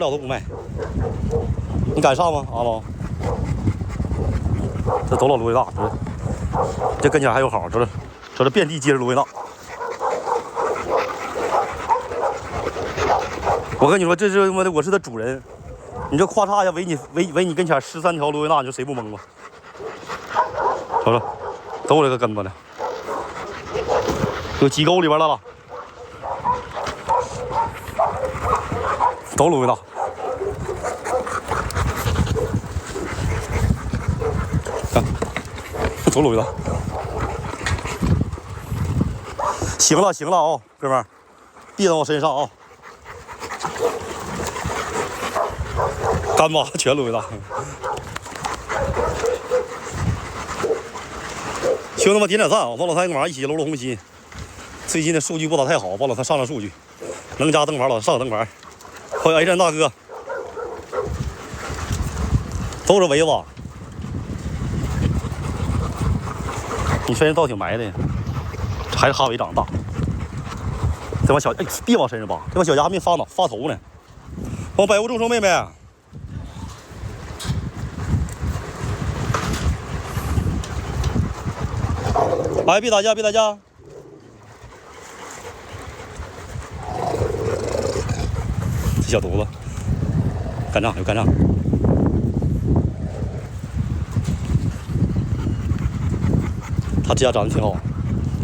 料都不卖，你敢上吗？阿毛，这都老芦苇大，这跟前还有好，这遍地皆是芦苇大。我跟你说，这是他妈的，我是它主人。你这咔嚓一下围你跟前13条芦苇大，你说谁不懵吧？瞅瞅，都有这个根子呢，有几沟里边来了，都芦苇大。看，都芦苇大。行了行了啊，哥们儿，别到我身上啊！干巴全芦苇大。兄弟们点点赞啊！王老三跟马上一起搂搂红心。最近的数据不咋太好，王老三上数据，能加灯牌老上灯牌。欢迎 A 站大哥，都是围子。你身上倒挺埋的，还是哈维长大。这帮小别往身上扒，这帮小家伙没发头呢。往百无众生妹妹。哎，别打架，别打架！这小犊子，干仗有干仗。他指甲长得挺好，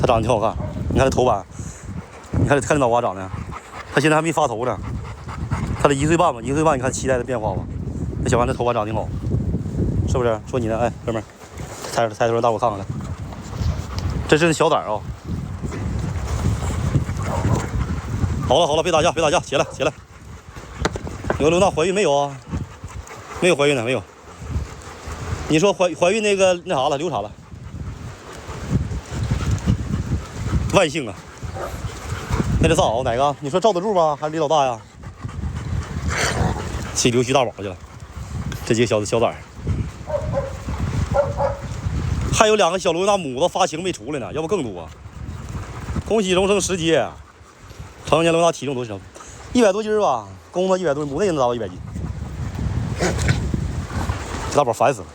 他长得挺好看。你看这头斑，你看那脑瓜长得，他现在还没发头呢。他这1岁半吧，1岁半，你看脐带的变化吧。这小孩这头发长得挺好，是不是？说你呢？哎，哥们儿，抬头让大伙看看来。这是小崽儿啊！好了，别打架，起来。刘娜怀孕没有啊？没有怀孕呢，没有。你说怀孕那啥了，流产了。万幸啊！那这咋熬？哪个？你说罩得住吧，还是李老大呀？去溜须大宝去了。这几个小崽儿。还有2个小芦苇大母子发情没出来呢，要不更多。恭喜荣升10阶，成年芦苇大体重多少？100多斤吧，公的100多，母的也能达到100斤。这大宝烦死了，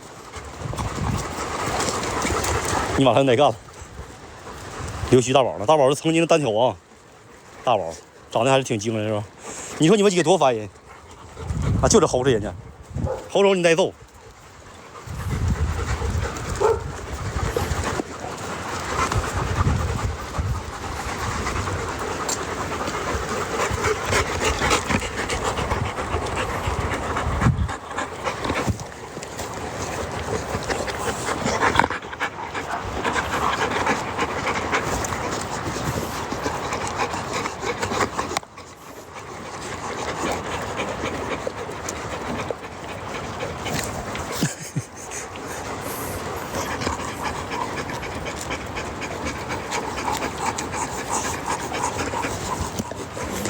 你马上得干了。溜须大宝了，大宝是曾经的单挑王，大宝长得还是挺精神是吧？你说你们几个多烦人啊！就这齁着人家，齁着你挨揍。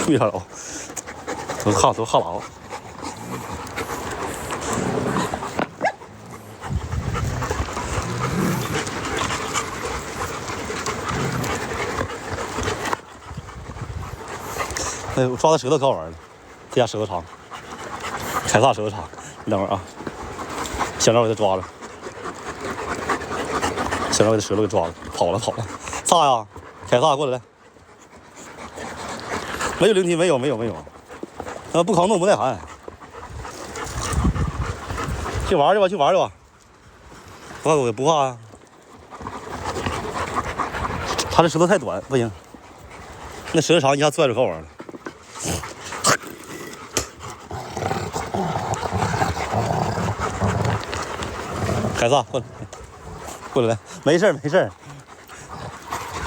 为啥哦？都哈喇子。哎，我抓它舌头可好玩了，这家舌头长，凯撒舌头长。你等会儿啊，想让我给它抓了，想让我给它舌头给抓了，跑了。咋呀？凯撒过来。没有灵体，没有。不抗冻不耐寒。去玩去吧。不怕啊。他这舌头太短，不行。那舌头长一下拽着可好玩了。凯撒，过来，没事。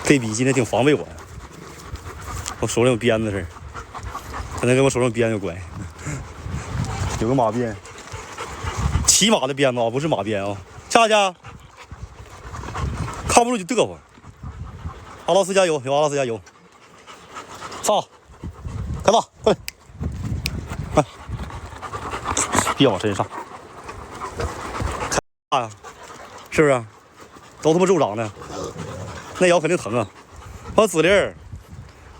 这比今天挺防备我呀。我手上有鞭子似的，可能跟我手上鞭有关系。有个马鞭，骑马的鞭子啊，不是马鞭啊。下去，看不住就嘚瑟。阿拉斯加油，有阿拉斯加油。上，开大，过来，快，别往身上。开大呀，是不是？都他妈肉长的，那腰肯定疼啊。我紫菱。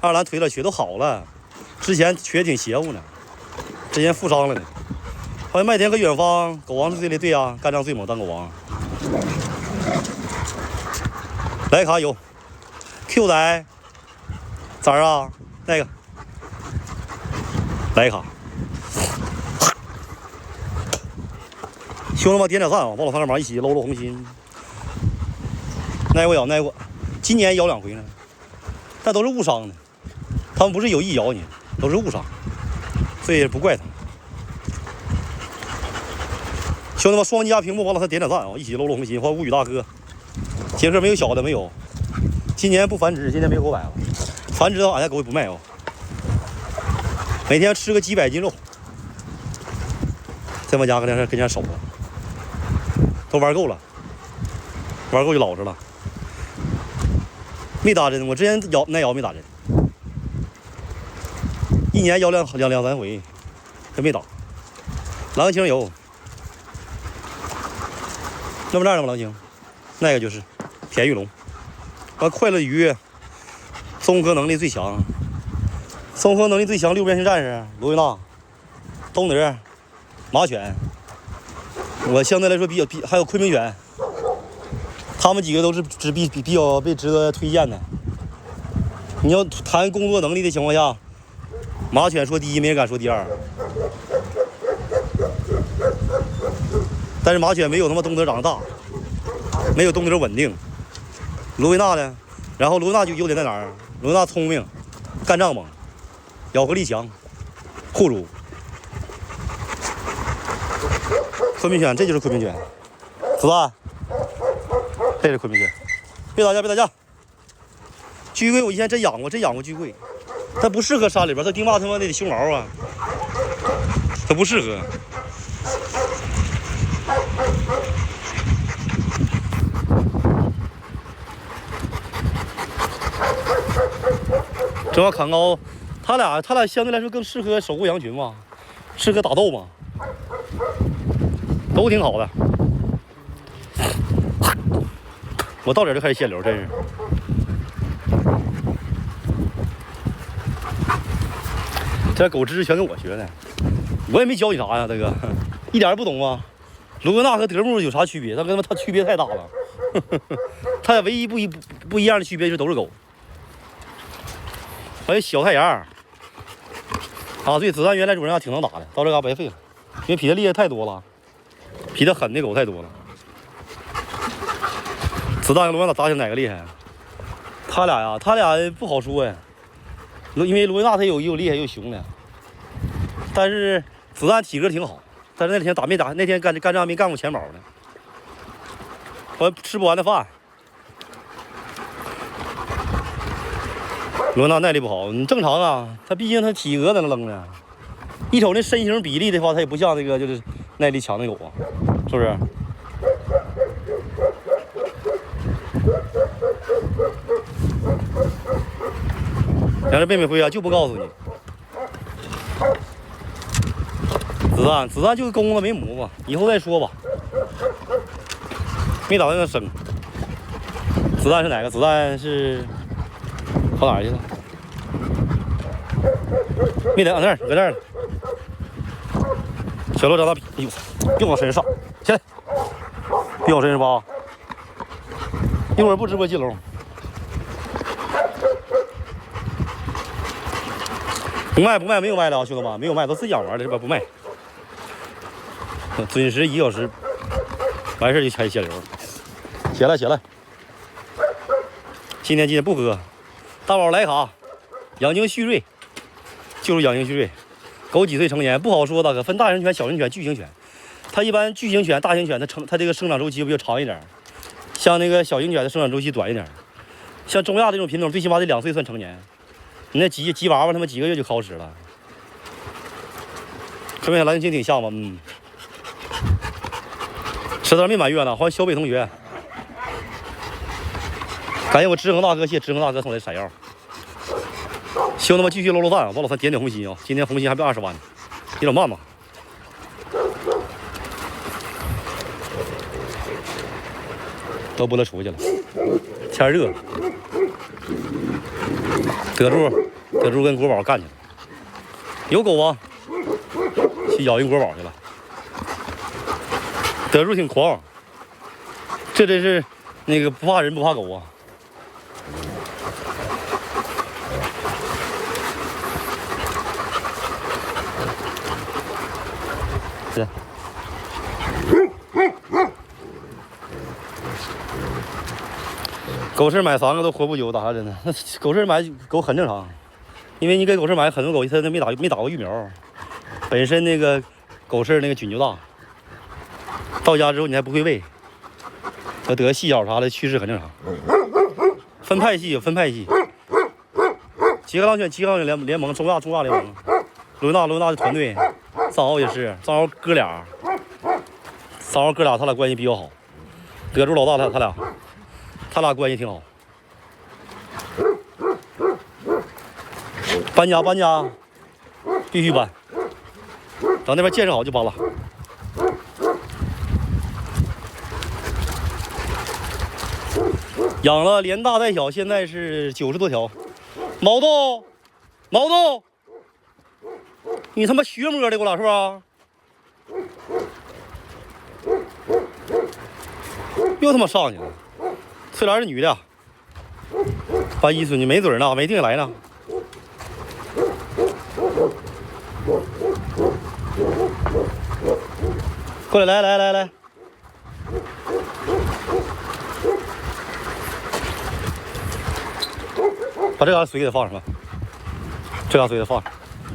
二兰腿了，血都好了，之前瘸挺邪乎呢，之前负伤了呢。好像麦田搁远方，狗王是最厉害，对呀，干仗最猛，当狗王。莱卡有 ，Q 仔，咋啊？那个莱卡，兄弟们点点赞啊！帮老三干嘛？一起搂搂红心。挨过咬，挨过，今年咬2回呢，但都是误伤的，他们不是有意咬你，都是误伤，所以不怪他。兄弟们，双击加屏幕，帮老三点点赞啊！一起搂搂红心，欢迎无语大哥。杰克没有小的没有，今年不繁殖，今年没狗崽了，繁殖的话俺家狗也不卖哦。每天吃个几百斤肉，在我家跟人家守着，都玩够了，玩够就老实了。没打针，我之前咬没打针，一年咬两三回，真没打。狼青有，那不那儿呢吗？狼青，那个就是田玉龙，快乐鱼，综合能力最强，综合能力最强6边形战士罗维纳、东德、马犬，我相对来说比还有昆明犬。他们几个都是比较被值得推荐的。你要谈工作能力的情况下，马犬说第一，没人敢说第二。但是马犬没有他妈东德长得大，没有东德稳定。罗维纳呢？然后罗维纳就优点在哪儿？罗维纳聪明，干仗猛，咬合力强，护主。昆明犬，这就是昆明犬。子弹。这是昆明犬，别打架，别打架。巨龟我以前真养过巨龟，它不适合山里边，它丁爸他妈得修毛啊，它不适合。正好砍高，他俩相对来说更适合守护羊群嘛，适合打斗嘛，都挺好的。我到点就开始限流，真是。这狗知识全跟我学的，我也没教你啥呀，大哥，一点也不懂啊。罗格纳和德牧有啥区别？他区别太大了。他俩唯一不一样的区别就是都是狗。还有小太阳啊，对，子弹原来主人家挺能打的，到这嘎白费了，因为比他厉害太多了，比他狠的狗太多了。子弹跟罗维纳打起来哪个厉害？他俩不好说呀，因为罗维纳他有厉害又凶的，但是子弹体格挺好。但是那天那天干仗没干过前保呢，我吃不完的饭。罗维纳耐力不好，你正常啊，他毕竟他体格在那扔呢。一瞅那身形比例的话，他也不像那个就是耐力强的狗啊，是不是？两只贝贝灰啊，就不告诉你。子弹就是公的没母吧，以后再说吧。没打算让它生。子弹是哪个？子弹是跑哪儿去了？没得，搁那儿，搁那儿。小罗长大，哎呦，别往身上上，起来，别往身上扒。一会儿不直播进楼。不卖，没有卖的啊，兄弟们，没有卖，都自己养玩的，是吧？不卖。准时1个小时，完事就开限流。起来。今天不喝。大宝莱卡，养精蓄锐，就是养精蓄锐。狗几岁成年不好说，大哥，分大型犬、小型犬、巨型犬。它一般巨型犬、大型犬，它这个生长周期不就长一点？像那个小型犬的生长周期短一点。像中亚这种品种，最起码得2岁算成年。你那鸡娃娃他妈几个月就烤屎了。和面蓝青挺像吗？嗯。吃的没满月呢，欢迎小北同学。感谢我志恒大哥，谢志恒大哥送来闪耀。兄弟们继续搂搂赞啊，帮老三点红心啊！今天红心还没20万呢，你老慢吧。都不能出去了，天热。德柱跟国宝干去了，有狗啊！去咬人国宝去了。德叔挺狂，这真是那个不怕人不怕狗啊。是。狗市买3个都活不久，咋真的？那狗市买狗很正常，因为你给狗市买很多狗，它没打过疫苗，本身那个狗市那个菌就大，到家之后你还不会喂，要得细咬啥的，去世很正常。分派系有分派系，吉克狼犬联盟，中亚联盟，罗纳的团队，藏獒也是，藏獒哥俩，他俩关系比较好，德州老大他俩关系挺好。搬家，必须搬。等那边建设好就搬了。养了连大带小，现在是90多条。毛豆，你他妈学摸的过了是吧？又他妈上去了。翠兰是女的，搬一孙女没准呢，没定来呢。过来，来，把这嘎水给它放上了，这嘎水给它放上，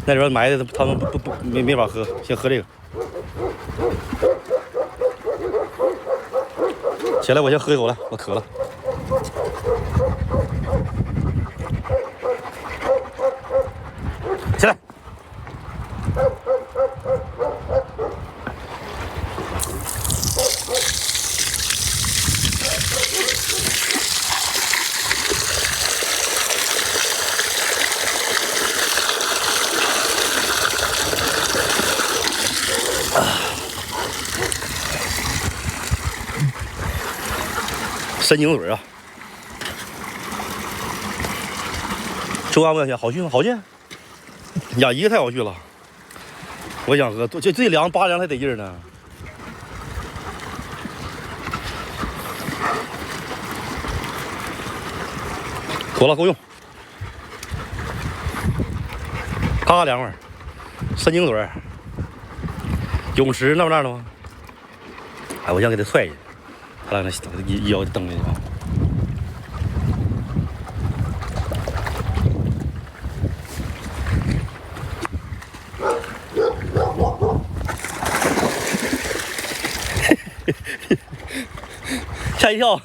那里边埋的他们没法喝，先喝这个。起来，我先喝一口来，我渴了。起来。深井水啊，中央不想钱，好去吗？好去，养一个太好去了。我想喝，这凉扒凉还得劲儿呢。妥了，够用。嘎凉快儿，深井水，泳池那的吗？哎，我想给他踹下去。他俩一摇就蹬下去了。吓一跳。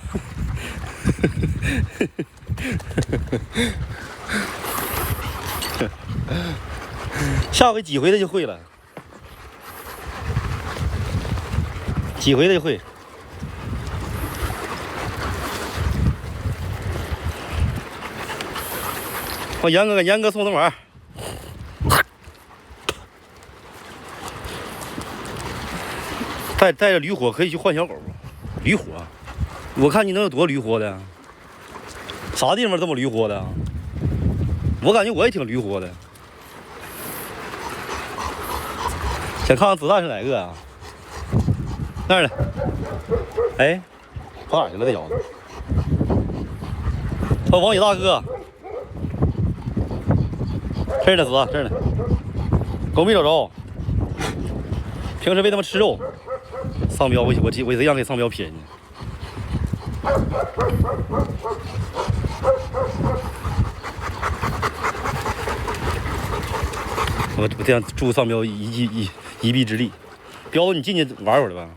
下回几回他就会了，几回他就会。我严哥送等会儿。带着驴火可以去换小狗，驴火，我看你能有多驴火的？啥地方这么驴火的？我感觉我也挺驴火的。想看看子弹是哪个啊？那儿呢？哎，跑哪去了？这小子！他王野大哥，这儿呢，子，这儿呢。狗没找着，平时喂他们吃肉。丧彪，我贼想给丧彪撇进去。我这样助丧彪一臂之力。彪子，你进去玩会儿吧。